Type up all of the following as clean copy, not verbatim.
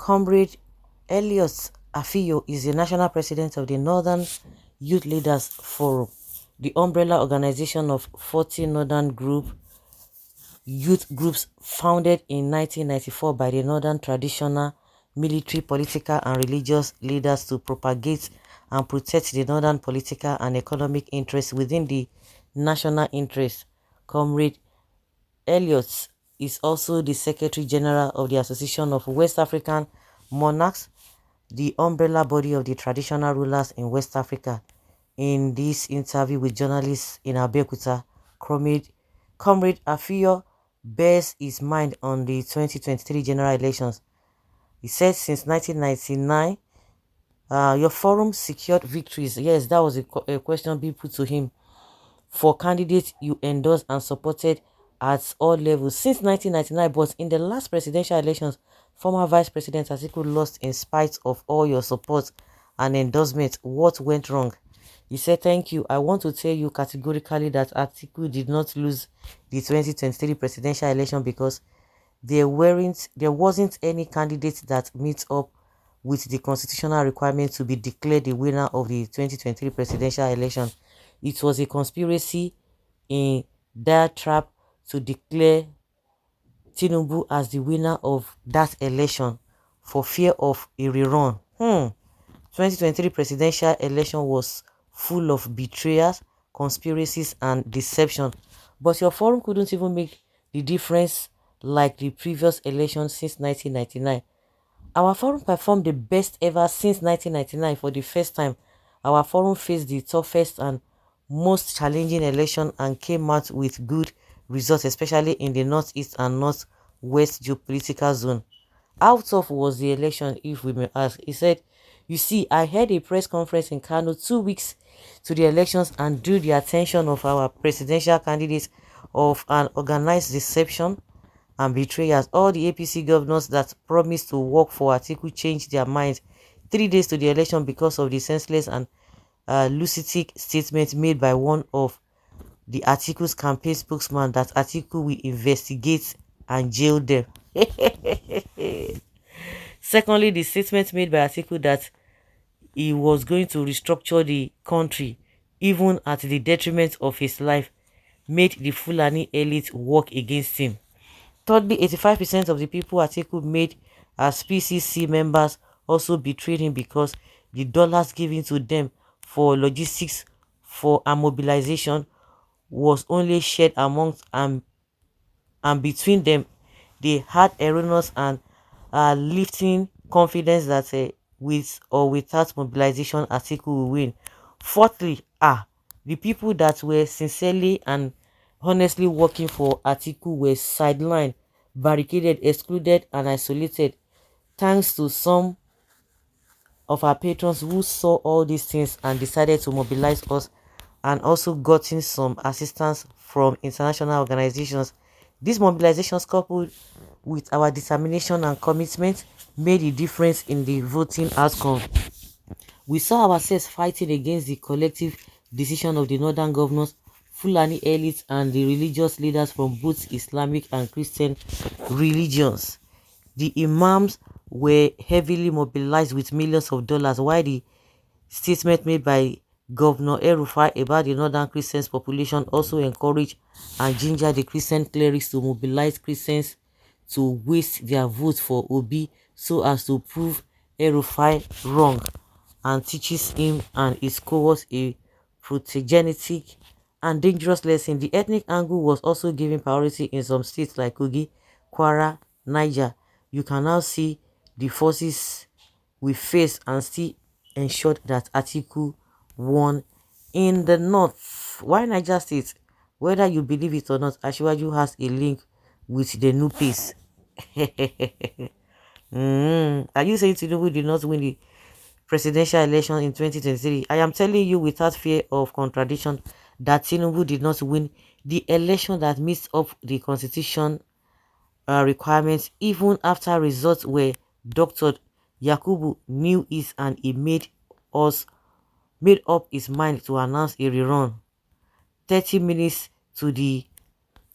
Comrade Elliot Afiyo is the national president of the Northern Youth Leaders Forum, the umbrella organization of 40 northern youth groups founded in 1994 by the northern traditional military, political and religious leaders to propagate and protect the northern political and economic interests within the national interest. Comrade Elliot is also the Secretary General of the Association of West African Monarchs, the umbrella body of the traditional rulers in West Africa. In this interview with journalists in Abeokuta, Comrade Afiyo bears his mind on the 2023 general elections. He said since 1999, your forum secured victories. Yes, that was a question being put to him for candidates you endorsed and supported at all levels since 1999, but in the last presidential elections, former Vice President Atiku lost in spite of all your support and endorsement. What went wrong? He said, thank you. I want to tell you categorically that Atiku did not lose the 2023 presidential election because there wasn't any candidate that meets up with the constitutional requirement to be declared the winner of the 2023 presidential election. It was a conspiracy in their trap to declare Tinubu as the winner of that election for fear of a rerun. 2023 presidential election was full of betrayals, conspiracies and deception. But your forum couldn't even make the difference like the previous election since 1999. Our forum performed the best ever since 1999 for the first time. Our forum faced the toughest and most challenging election and came out with good results, especially in the northeast and northwest geopolitical zone. How tough was the election, if we may ask? He said, you see, I had a press conference in Kano 2 weeks to the elections and drew the attention of our presidential candidates of an organized deception and betrayers. All the APC governors that promised to work for Atiku changed their minds 3 days to the election because of the senseless and lunatic statement made by one of the Atiku's campaign spokesman that Atiku will investigate and jail them. Secondly, the statement made by Atiku that he was going to restructure the country even at the detriment of his life made the Fulani elite work against him. Thirdly, 85% of the people Atiku made as PCC members also betrayed him because the dollars given to them for logistics for a mobilization was only shared amongst and between them. They had erroneous and lifting confidence that with or without mobilization Atiku will win. Fourthly, the people that were sincerely and honestly working for Atiku were sidelined, barricaded, excluded and isolated thanks to some of our patrons who saw all these things and decided to mobilize us and also gotten some assistance from international organizations. These mobilizations coupled with our determination and commitment made a difference in the voting outcome. We saw ourselves fighting against the collective decision of the northern governors, Fulani elites and the religious leaders from both Islamic and Christian religions. The imams were heavily mobilized with millions of dollars, while the statement made by Governor El-Rufai about the northern Christians population also encouraged and gingered the Christian clerics to mobilize Christians to waste their votes for Obi so as to prove El-Rufai wrong and teaches him and his cohorts a protegenetic and dangerous lesson. The ethnic angle was also given priority in some states like Kogi, Kwara, Niger. You can now see the forces we face and still ensured that Atiku won in the north. Why Niger State? Whether you believe it or not, Asiwaju has a link with the new peace. Are you saying Tinubu did not win the presidential election in 2023? I am telling you without fear of contradiction that Tinubu did not win the election that meets up the constitution requirements even after results were doctored. Yakubu knew it and he made up his mind to announce a rerun. 30 minutes to the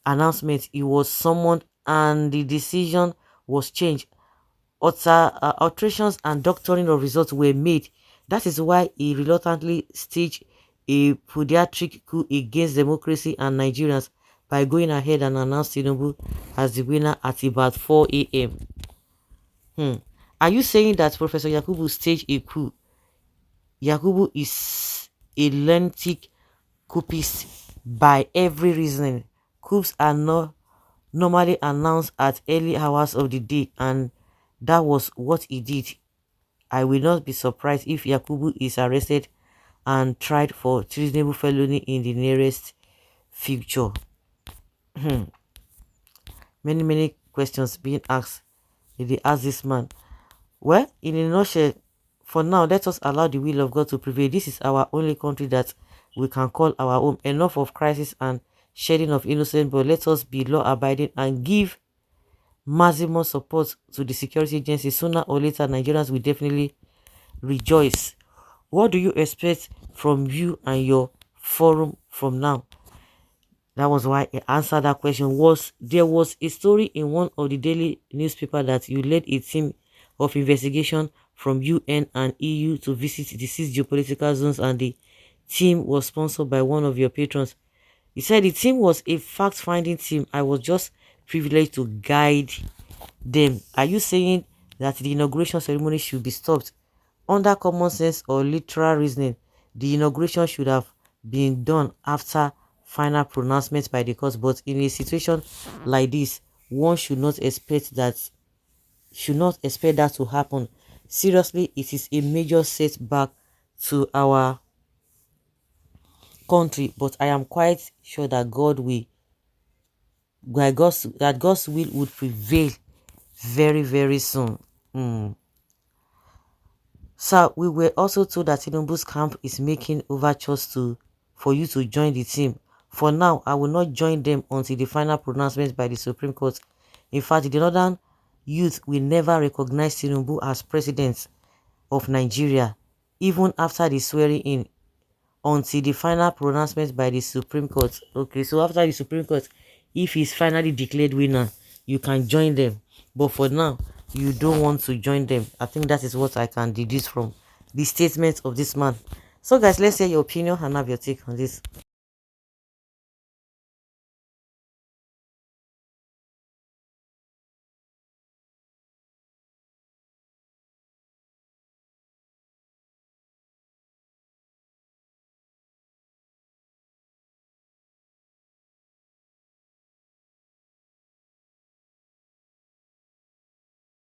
announcement, he was summoned and the decision was changed. alterations and doctoring of results were made. That is why he reluctantly staged a pediatric coup against democracy and Nigerians by going ahead and announced Tinubu as the winner at about 4 a.m. Are you saying that Professor Yakubu staged a coup? Yakubu is a lunatic coupist by every reasoning. Coups are not normally announced at early hours of the day, and that was what he did. I will not be surprised if Yakubu is arrested and tried for treasonable felony in the nearest future. Many questions being asked. Did they ask this man? Well, in a nutshell, for now, let us allow the will of God to prevail. This is our only country that we can call our home. Enough of crisis and shedding of innocent, but let us be law-abiding and give maximum support to the security agencies. Sooner or later, Nigerians will definitely rejoice. What do you expect from you and your forum from now? That was why I answered that question. There was a story in one of the daily newspaper that you led a team of investigation from UN and EU to visit the 6 geopolitical zones, and the team was sponsored by one of your patrons. He said the team was a fact-finding team. I was just privileged to guide them. Are you saying that the inauguration ceremony should be stopped? Under common sense or literal reasoning, the inauguration should have been done after final pronouncement by the court, but in a situation like this, one should not expect that to happen. Seriously, it is a major setback to our country, but I am quite sure that God's will would prevail very soon. So we were also told that Tinubu's camp is making overtures for you to join the team. For now, I will not join them until the final pronouncement by the Supreme Court. In fact, the northern youth will never recognize Tinubu as president of Nigeria, even after the swearing in, until the final pronouncement by the Supreme Court. Okay, so after the Supreme Court, if he's finally declared winner, you can join them. But for now, you don't want to join them. I think that is what I can deduce from the statement of this man. So guys, let's hear your opinion and have your take on this.